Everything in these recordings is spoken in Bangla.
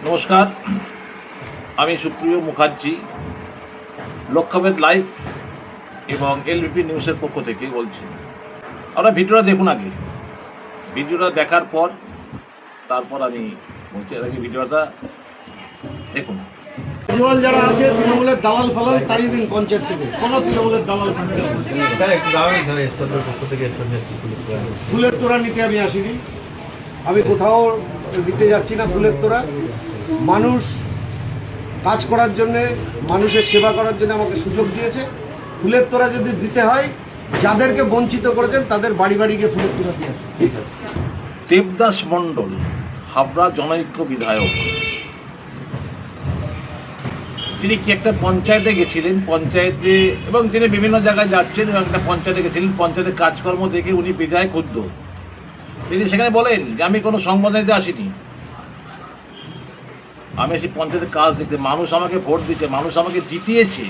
নমস্কার, আমি সুপ্রিয় মুখার্জি লক্ষ্যভেদ লাইভ এবং এলবিপি নিউজের পক্ষ থেকে বলছি। আপনারা ভিডিওটা দেখুন আগে, ভিডিওটা দেখার পর তারপর আমি বলছি। এর আগে ভিডিওটা দেখুন। তৃণমূল যারা আছে তৃণমূলের দালাল ফালাল তাই দিন পঞ্চায়েত থেকে কোনো তৃণমূলের দালাল থাকবে না। ফুলের তোড়া নিতে আমি আসিনি, আমি কোথাও দিতে যাচ্ছি না ফুলের তোড়া। মানুষ কাজ করার জন্যে, মানুষের সেবা করার জন্য আমাকে সুযোগ দিয়েছে। ফুলের তোড়া যদি দিতে হয়, যাদেরকে বঞ্চিত করেছেন তাদের বাড়ি বাড়ি গিয়ে ফুলের তোড়া দিয়ে আসুন। ঠিক আছে। দেবদাস মণ্ডল, হাবড়া জনৈক্য বিধায়ক, তিনি কি একটা পঞ্চায়েতে গেছিলেন, পঞ্চায়েতে এবং তিনি বিভিন্ন জায়গায় যাচ্ছেন এবং একটা পঞ্চায়েতে গেছিলেন। পঞ্চায়েতের কাজকর্ম দেখে উনি বেজায় ক্ষুব্ধ। তিনি সেখানে বলেন যে আমি কোনো সংবাদ দিতে আসিনি, আমি এসে পঞ্চায়েতের কাজ দেখতে। মানুষ আমাকে ভোট দিচ্ছে, মানুষ আমাকে জিতিয়েছে,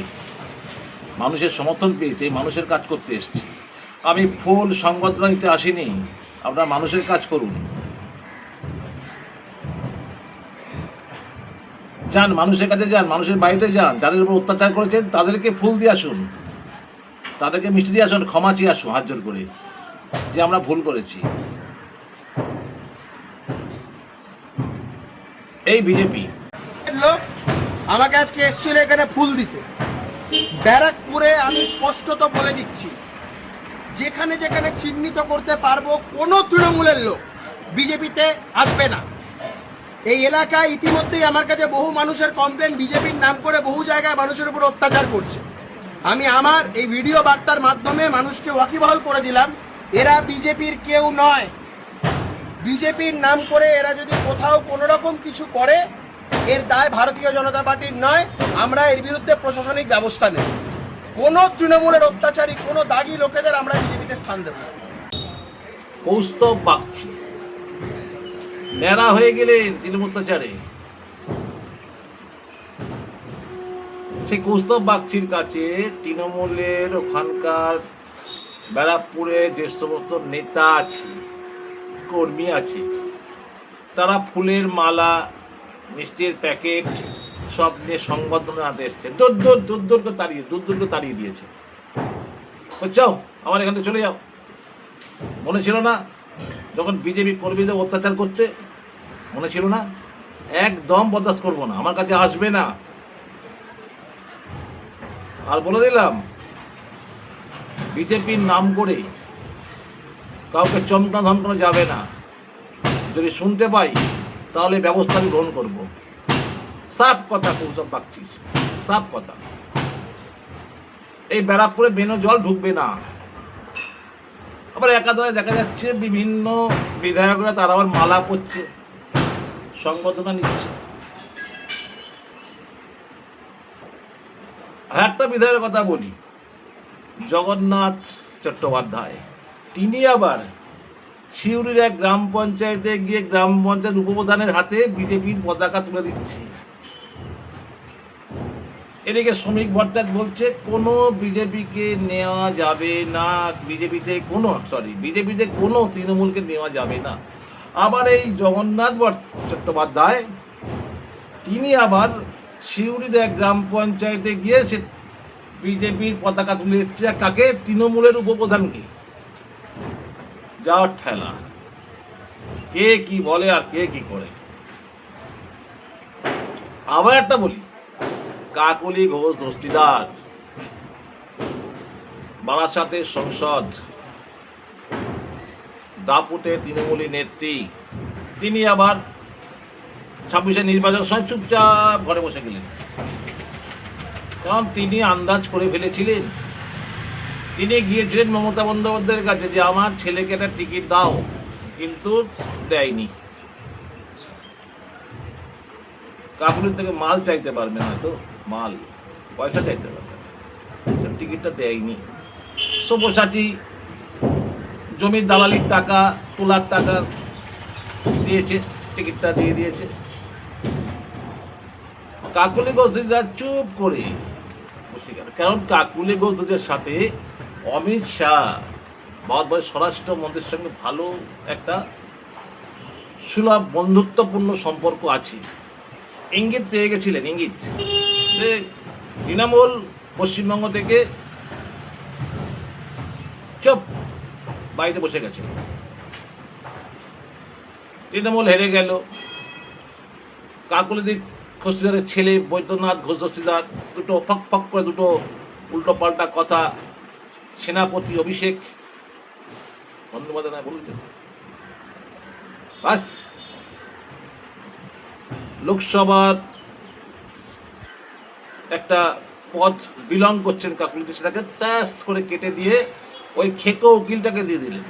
মানুষের সমর্থন পেয়েছে, এই মানুষের কাজ করতে এসেছি। আমি ফুল সংবাদটা নিতে আসিনি, আপনারা মানুষের কাজ করুন। যান, মানুষের কাছে যান, মানুষের বাড়িতে যান, যাদের উপর অত্যাচার করেছেন তাদেরকে ফুল দিয়ে আসুন, তাদেরকে মিষ্টি দিয়ে আসুন, ক্ষমা চেয়ে আসুন হাত জোর করে যে আমরা ভুল করেছি। এই বিজেপি লোক আমাকে আজকে এসেছিল এখানে ফুল দিতে। ব্যারাকপুরে আমি স্পষ্টত বলে দিচ্ছি, যেখানে যেখানে চিহ্নিত করতে পারবো কোনো তৃণমূলের লোক বিজেপিতে আসবে না। এই এলাকায় ইতিমধ্যেই আমার কাছে বহু মানুষের কমপ্লেন, বিজেপির নাম করে বহু জায়গায় মানুষের উপর অত্যাচার করছে। আমি আমার এই ভিডিও বার্তার মাধ্যমে মানুষকে ওয়াকিবহাল করে দিলাম, এরা বিজেপির কেউ নয়। বিজেপির নাম করে এরা যদি কোথাও কোনো রকম কিছু করে, এর দায় ভারতীয় জনতা পার্টির নয়। আমরা এর বিরুদ্ধে প্রশাসনিক ব্যবস্থা নেব। কোনো তৃণমূলের অত্যাচারী, কোনো দাগী লোকেদের আমরা বিজেপিতে স্থান দেব। কৌস্তব বাগচি ন্যাড়া হয়ে গেলেন তৃণমূল অত্যাচারে। সেই কৌস্তব বাগচির কাছে তৃণমূলের ওখানকার ব্যারাকপুরে যে সমস্ত নেতা আছে, কর্মী আছে, তারা ফুলের মালা, মিষ্টির প্যাকেট সব নিয়ে সংবর্ধনা আনতে এসছে। দূর তাড়িয়ে দিয়েছে। যাও, আমার এখান থেকে চলে যাও। মনে ছিল না যখন বিজেপি কর্মীদের অত্যাচার করতে? মনে ছিল না? একদম বরদাস্ত করবো না, আমার কাছে আসবে না। আর বলে দিলাম, বিজেপির নাম করে কাউকে চমকানো ধমকানো যাবে না। যদি শুনতে পাই তাহলে ব্যবস্থা আমি গ্রহণ করবো। সাফ কথা কৌস্তব বাগচি, সাফ কথা। এই ব্যারাকপুরে বেনো জল ঢুকবে না। আবার একাধারে দেখা যাচ্ছে বিভিন্ন বিধায়করা তারা আবার মালা পরছে, সংবর্ধনা নিচ্ছে। আর একটা বিধায়কের কথা বলি, জগন্নাথ চট্টোপাধ্যায়, তিনি আবার সিউড়ির এক গ্রাম পঞ্চায়েতে গিয়ে গ্রাম পঞ্চায়েত উপপ্রধানের হাতে বিজেপির পতাকা তুলে দিচ্ছে। এদিকে শ্রমিক ভট্টাচার্য বলছে কোনো বিজেপিকে নেওয়া যাবে না, বিজেপিতে কোনো তৃণমূলকে নেওয়া যাবে না। আবার এই জগন্নাথ চট্টোপাধ্যায় তিনি আবার সিউড়ির এক গ্রাম পঞ্চায়েতে গিয়ে সে বিজেপির পতাকা তুলে দিচ্ছে। কাকে? তৃণমূলের উপপ্রধানকে। যাওয়ার ঠেলা, কে কি বলে আর কে কি করে। আবার একটা বলি, কাকলি ঘোষ দস্তিদার, বারাসাতের সংসদ, দাপুটে তৃণমূলী নেত্রী, তিনি আবার 26-এর নির্বাচন সময় চুপচাপ ঘরে বসে গেলেন। কারণ তিনি আন্দাজ করে ফেলেছিলেন। তিনি গিয়েছিলেন মমতা বন্দ্যোপাধ্যায়ের কাছে যে আমার ছেলেকে একটা টিকিট দাও, কিন্তু দেয়নি। কাকুলির থেকে মাল চাইতে পারবে না, তো মাল পয়সা চাইতে পারবে, টিকিটটা দেয়নি। সব্যসাচী জমির দালালির টাকা, তোলার টাকা দিয়েছে, টিকিটটা দিয়ে দিয়েছে। কাকুলি ঘোষ চুপ করে বসে গেল। কারণ কাকুলি ঘোষের সাথে অমিত শাহ, ভারতবর্ষের স্বরাষ্ট্রমন্ত্রীর সঙ্গে ভালো একটা সুলভ বন্ধুত্বপূর্ণ সম্পর্ক আছে। ইঙ্গিত পেয়ে গেছিলেন, ইঙ্গিত যে তৃণমূল পশ্চিমবঙ্গ থেকে চুপ বাড়িতে বসে গেছে, তৃণমূল হেরে গেল। কাকুলিদি খসিদারের ছেলে বৈদ্যনাথ ঘোষ দস্তিদার দুটো ফক ফক করে দুটো উল্টো পাল্টা কথা, সেনাপতি অভিষেক বন্দ্যোপাধ্যায় বললেন, বাস লোকসভার একটা পদ বিলং করছেন কাকুলিদি, সেটাকে তাস করে কেটে দিয়ে ওই খেকো উকিলটাকে দিয়ে দিলেন,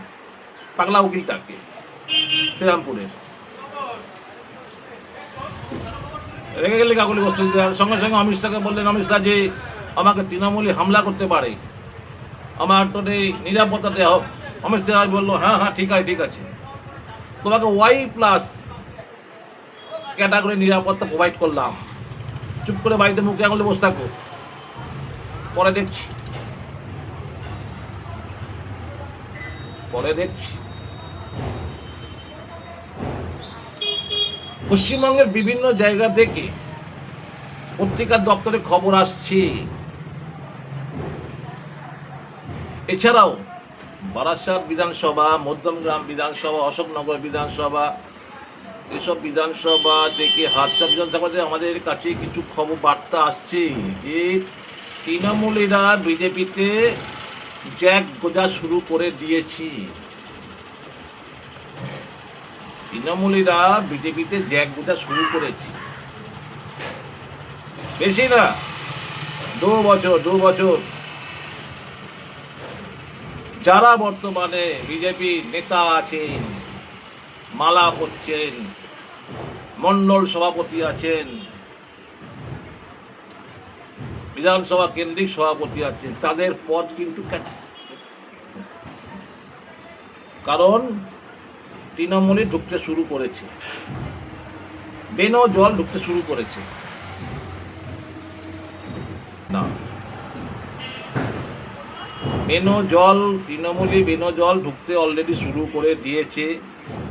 পাগলা উকিলটাকে শ্রীরামপুরের। রেগে গেলে কাকুলি বস্ত্রীদার সঙ্গে সঙ্গে অমিত শাহকে বললেন, অমিত শাহ যে আমাকে তৃণমূলে হামলা করতে পারে, আমার তো এই নিরাপত্তা দেওয়া হোক। অমিত শাহ বললো, হ্যাঁ হ্যাঁ ঠিক আছে, তোমাকে Y+ ক্যাটাগরি নিরাপত্তা প্রোভাইড করলাম, চুপ করে বাড়িতে মুখে আঙুলে বসে থাকো, পরে দেখছি। পশ্চিমবঙ্গের বিভিন্ন জায়গা থেকে পত্রিকার দপ্তরে খবর আসছে, এছাড়াও বারাসাত বিধানসভা, মধ্যমগ্রাম বিধানসভা, অশোকনগর বিধানসভা, এসব বিধানসভা থেকে হারসা বিধানসভা থেকে আমাদের কাছে কিছু খবর বার্তা আসছে যে তৃণমূলীরা বিজেপিতে জ্যাক গোজা শুরু করে দিয়েছি। তৃণমূলীরা বিজেপিতে জ্যাক গোজা শুরু করেছে, বেশি না, 2 বছর যারা বর্তমানে বিজেপি নেতা আছেন, মালা পড়ছেন, মন্ডল সভাপতি আছেন, বিধানসভা কেন্দ্রিক সভাপতি আছেন, তাদের পদ কিন্তু কারণ তৃণমূলে ঢুকতে শুরু করেছে, বেনো জল ঢুকতে শুরু করেছে না, তৃণমূলে বেনো জল ঢুকতে অলরেডি শুরু করে দিয়েছে,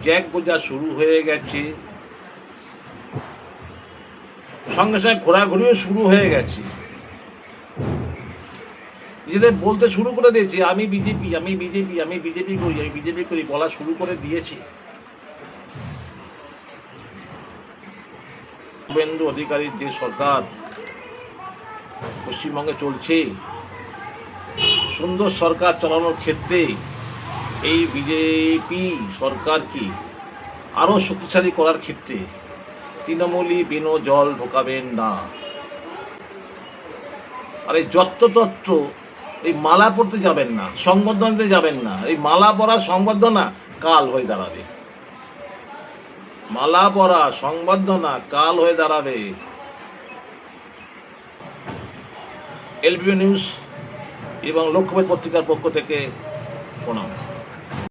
জ্যাক গোজা শুরু হয়ে গেছে, সঙ্গে সঙ্গে ঘোরাঘুরিও শুরু হয়ে গেছে, নিজেদের বলতে শুরু করে দিয়েছে আমি বিজেপি করি বলা শুরু করে দিয়েছে। শুভেন্দু অধিকারীর যে সরকার পশ্চিমবঙ্গে চলছে, সুন্দর সরকার চালানোর ক্ষেত্রে এই বিজেপি সরকারকে আরো শক্তিশালী করার ক্ষেত্রে তৃণমূলী বেনো জল ঢোকাবেন না। আর এই যত্রতত্র এই মালা পড়তে যাবেন না, সংবর্ধনাতে যাবেন না, এই মালা পরা সংবর্ধনা কাল হয়ে দাঁড়াবে, মালা পরা সংবর্ধনা কাল হয়ে দাঁড়াবে। LBB নিউজ এবং লক্ষ্যভেদ পত্রিকার পক্ষ থেকে প্রণাম।